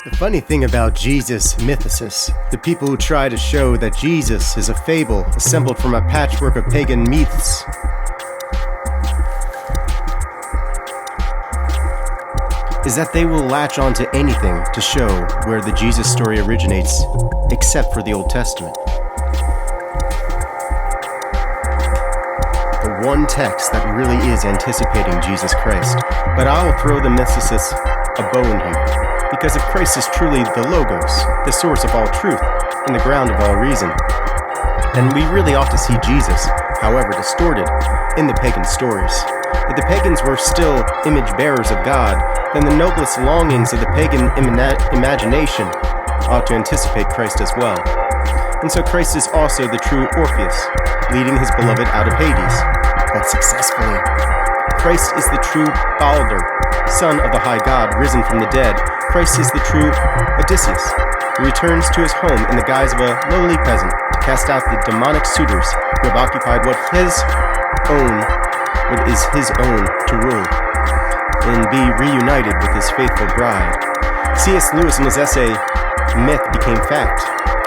The funny thing about Jesus mythicists, the people who try to show that Jesus is a fable assembled from a patchwork of pagan myths, is that they will latch onto anything to show where the Jesus story originates, except for the Old Testament. The one text that really is anticipating Jesus Christ. But I'll throw the mythicists a bone here, because if Christ is truly the Logos, the source of all truth, and the ground of all reason, then we really ought to see Jesus, however distorted, in the pagan stories. If the pagans were still image bearers of God, then the noblest longings of the pagan imagination ought to anticipate Christ as well. And so Christ is also the true Orpheus, leading his beloved out of Hades, but successfully. Christ is the true Balder, son of the high God, risen from the dead. Christ is the true Odysseus, who returns to his home in the guise of a lowly peasant to cast out the demonic suitors who have occupied what is his own to rule, and be reunited with his faithful bride. C.S. Lewis, in his essay, Myth Became Fact,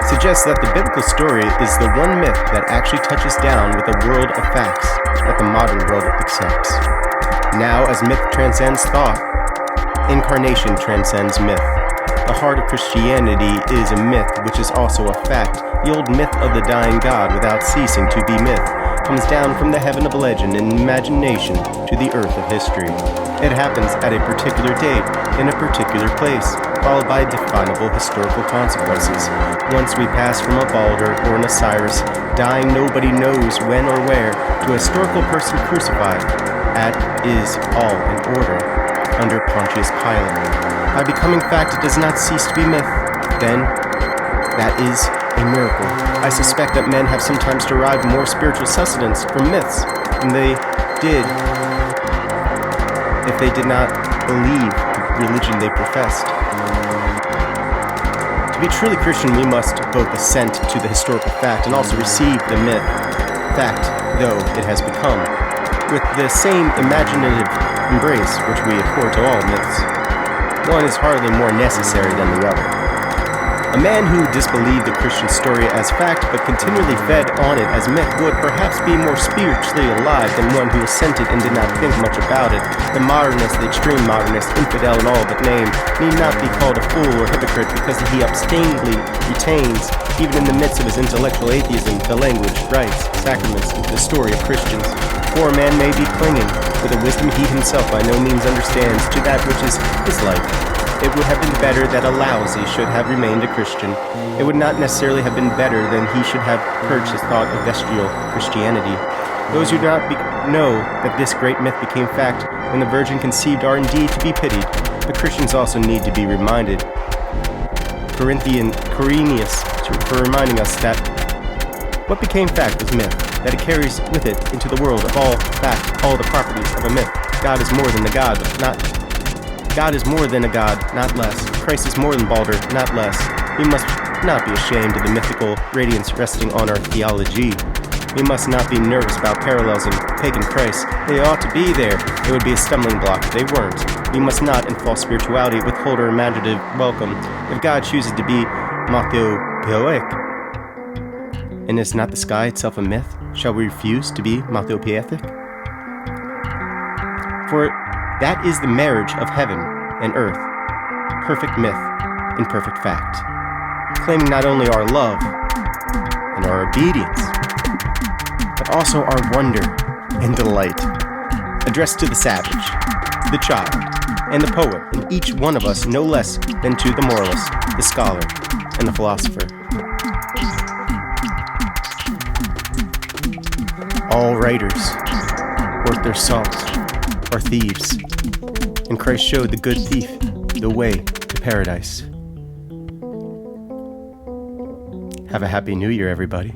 suggests that the biblical story is the one myth that actually touches down with a world of facts that the modern world accepts. Now, as myth transcends thought, incarnation transcends myth. The heart of Christianity is a myth, which is also a fact. The old myth of the dying God, without ceasing to be myth, comes down from the heaven of legend and imagination to the earth of history. It happens at a particular date, in a particular place, followed by definable historical consequences. Once we pass from a Balder or an Osiris, dying nobody knows when or where, to a historical person crucified, that is all in order, under Pontius Pilate. By becoming fact, it does not cease to be myth. Then, that is a miracle. I suspect that men have sometimes derived more spiritual sustenance from myths than they did if they did not believe the religion they professed. To be truly Christian, we must both assent to the historical fact and also receive the myth, fact though it has become, with the same imaginative embrace which we accord to all myths. One is hardly more necessary than the other. A man who disbelieved the Christian story as fact but continually fed on it as myth would perhaps be more spiritually alive than one who assented and did not think much about it. The modernist, the extreme modernist, infidel in all but name, need not be called a fool or hypocrite because he abstainedly retains, even in the midst of his intellectual atheism, the language, rites, sacraments, and the story of Christians. For a man may be clinging, with a wisdom he himself by no means understands, to that which is his life. It would have been better that a lousy should have remained a Christian. It would not necessarily have been better than he should have purged his thought of bestial Christianity. Those who do not know that this great myth became fact when the Virgin conceived are indeed to be pitied. The Christians also need to be reminded. Quirinius for reminding us that what became fact was myth, that it carries with it into the world of all fact all the properties of a myth. God is more than a God, not less. Christ is more than Balder, not less. We must not be ashamed of the mythical radiance resting on our theology. We must not be nervous about parallels in pagan Christ. They ought to be there. It would be a stumbling block if they weren't. We must not, in false spirituality, withhold our imaginative welcome. If God chooses to be matheopoeic, and is not the sky itself a myth, shall we refuse to be matheopoeic? For that is the marriage of heaven and earth, perfect myth and perfect fact, claiming not only our love and our obedience, but also our wonder and delight, addressed to the savage, the child, and the poet, and each one of us no less than to the moralist, the scholar, and the philosopher. All writers, worth their salt, are thieves, and Christ showed the good thief the way to paradise. Have a happy new year, everybody.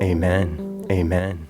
Amen. Amen.